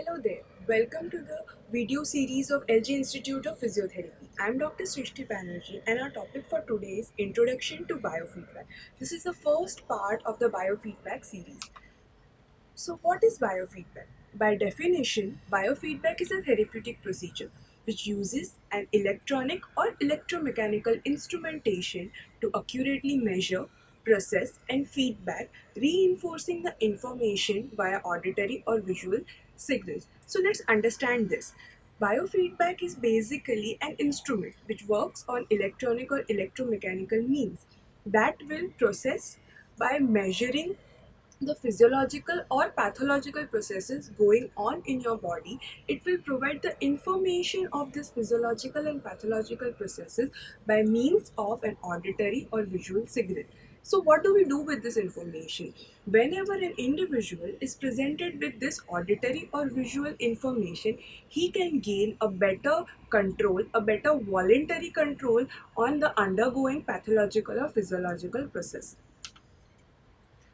Hello there. Welcome to the video series of LG Institute of Physiotherapy. I am Dr. Srishti Banerjee and our topic for today is Introduction to Biofeedback. This is the first part of the biofeedback series. So, what is biofeedback? By definition, biofeedback is a therapeutic procedure which uses an electronic or electromechanical instrumentation to accurately measure, process, and feedback, reinforcing the information via auditory or visual signals. So, let's understand this. Biofeedback is basically an instrument which works on electronic or electromechanical means that will process by measuring the physiological or pathological processes going on in your body. It will provide the information of this physiological and pathological processes by means of an auditory or visual signal. So what do we do with this information? Whenever an individual is presented with this auditory or visual information, he can gain a better control, a better voluntary control on the undergoing pathological or physiological process.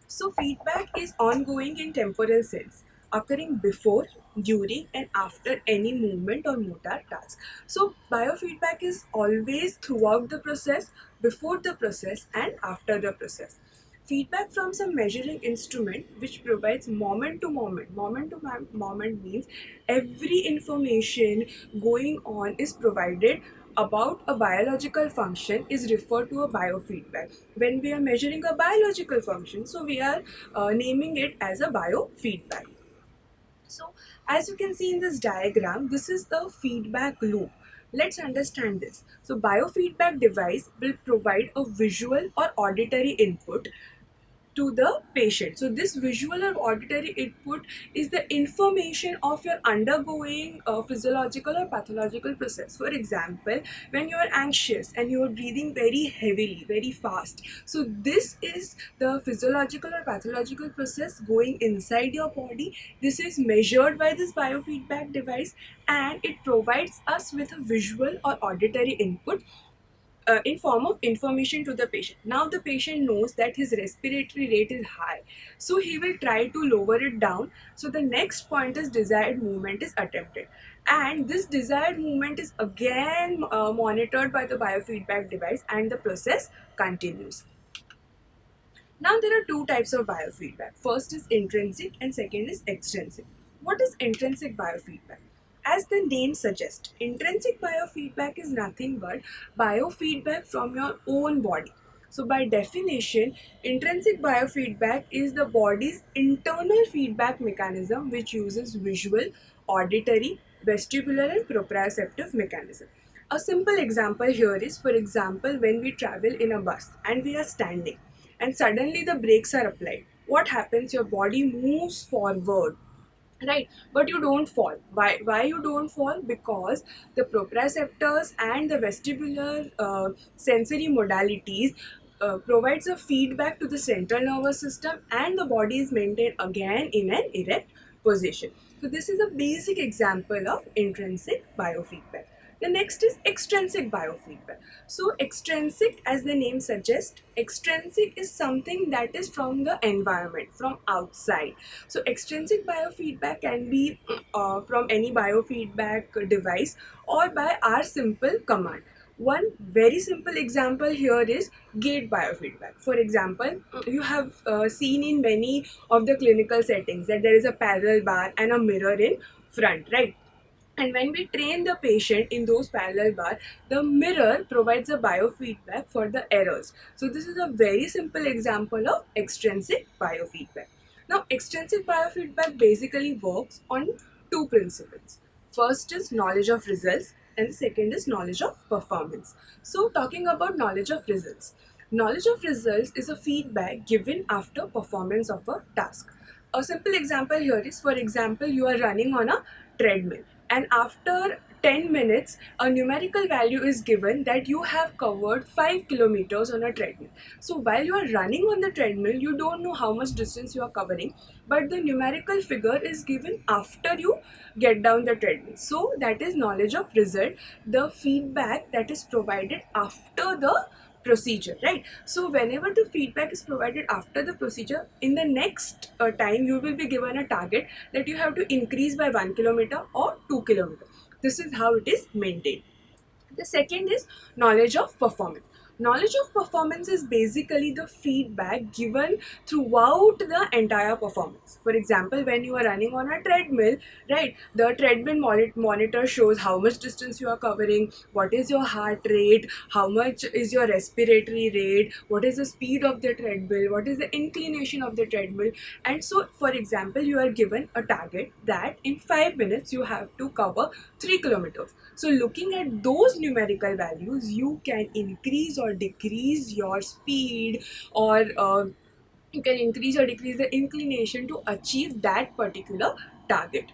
So, feedback is ongoing in temporal sense, occurring before, during, and after any movement or motor task. So, biofeedback is always throughout the process, before the process, and after the process. Feedback from some measuring instrument which provides moment to moment. Moment means every information going on is provided about a biological function is referred to a biofeedback. When we are measuring a biological function, so we are naming it as a biofeedback. So, as you can see in this diagram, this is the feedback loop. Let's understand this. So, biofeedback device will provide a visual or auditory input to the patient. So this visual or auditory input is the information of your undergoing physiological or pathological process. For example, when you are anxious and you are breathing very heavily, very fast, so this is the physiological or pathological process going inside your body. This is measured by this biofeedback device and it provides us with a visual or auditory input in form of information to the patient. Now the patient knows that his respiratory rate is high, so he will try to lower it down. So the next point is desired movement is attempted, and this desired movement is again monitored by the biofeedback device, and the process continues. Now there are two types of biofeedback. First is intrinsic and second is extrinsic. What is intrinsic biofeedback? As the name suggests, intrinsic biofeedback is nothing but biofeedback from your own body. So by definition, intrinsic biofeedback is the body's internal feedback mechanism which uses visual, auditory, vestibular and proprioceptive mechanism. A simple example here is, for example, when we travel in a bus and we are standing and suddenly the brakes are applied, what happens? Your body moves forward, right? But you don't fall. Why you don't fall? Because the proprioceptors and the vestibular sensory modalities provides a feedback to the central nervous system, and the body is maintained again in an erect position. So this is a basic example of intrinsic biofeedback. The next is extrinsic biofeedback. So, extrinsic, as the name suggests, extrinsic is something that is from the environment, from outside. So, extrinsic biofeedback can be from any biofeedback device or by our simple command. One very simple example here is gait biofeedback. For example, you have seen in many of the clinical settings that there is a parallel bar and a mirror in front, right? And when we train the patient in those parallel bar, the mirror provides a biofeedback for the errors. So this is a very simple example of extrinsic biofeedback. Now, extrinsic biofeedback basically works on two principles. First is knowledge of results and the second is knowledge of performance. So talking about knowledge of results. Knowledge of results is a feedback given after performance of a task. A simple example here is, for example, you are running on a treadmill and after 10 minutes a numerical value is given that you have covered 5 kilometers on a treadmill. So while you are running on the treadmill, you don't know how much distance you are covering, but the numerical figure is given after you get down the treadmill. So that is knowledge of result, the feedback that is provided after the procedure, right? So whenever the feedback is provided after the procedure, in the next time you will be given a target that you have to increase by 1 kilometer or 2 kilometer. This is how it is maintained. The second is knowledge of performance. Knowledge of performance is basically the feedback given throughout the entire performance. For example, when you are running on a treadmill, right, the treadmill monitor shows how much distance you are covering, what is your heart rate, how much is your respiratory rate, what is the speed of the treadmill, what is the inclination of the treadmill. And so, for example, you are given a target that in 5 minutes you have to cover 3 kilometers. So looking at those numerical values, you can increase or decrease your speed, or you can increase or decrease the inclination to achieve that particular target.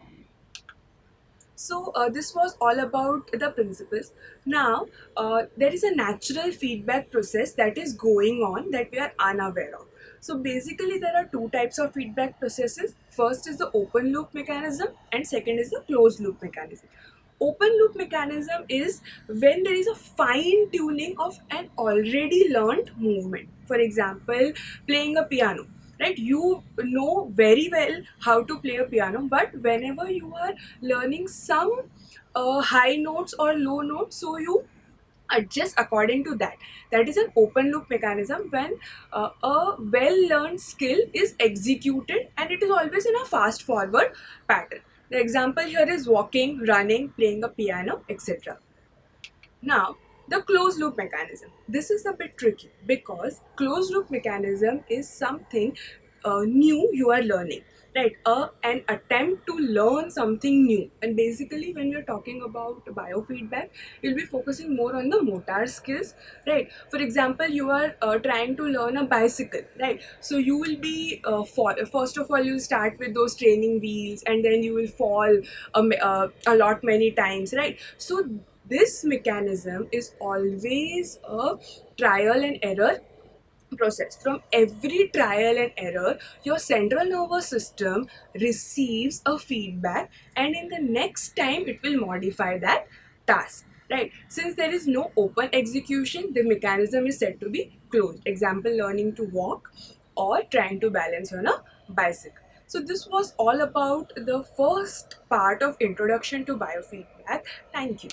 So this was all about the principles. Now there is a natural feedback process that is going on that we are unaware of. So basically there are two types of feedback processes. First is the open loop mechanism and second is the closed loop mechanism. Open loop mechanism is when there is a fine tuning of an already learned movement. For example, playing a piano, right? You know very well how to play a piano, but whenever you are learning some high notes or low notes, so you adjust according to that. That is an open loop mechanism when a well learned skill is executed and it is always in a fast forward pattern. The example here is walking, running, playing a piano, etc. Now, the closed loop mechanism. This is a bit tricky because closed loop mechanism is something new you are learning, right? An attempt to learn something new. And basically, when you're talking about biofeedback, you'll be focusing more on the motor skills, right? For example, you are trying to learn a bicycle, right? So you will be first of all, you'll start with those training wheels, and then you will fall a lot many times, right? So this mechanism is always a trial and error process. From every trial and error, your central nervous system receives a feedback, and in the next time, it will modify that task. Right? Since there is no open execution, the mechanism is said to be closed. Example, learning to walk or trying to balance on a bicycle. So, this was all about the first part of introduction to biofeedback. Thank you.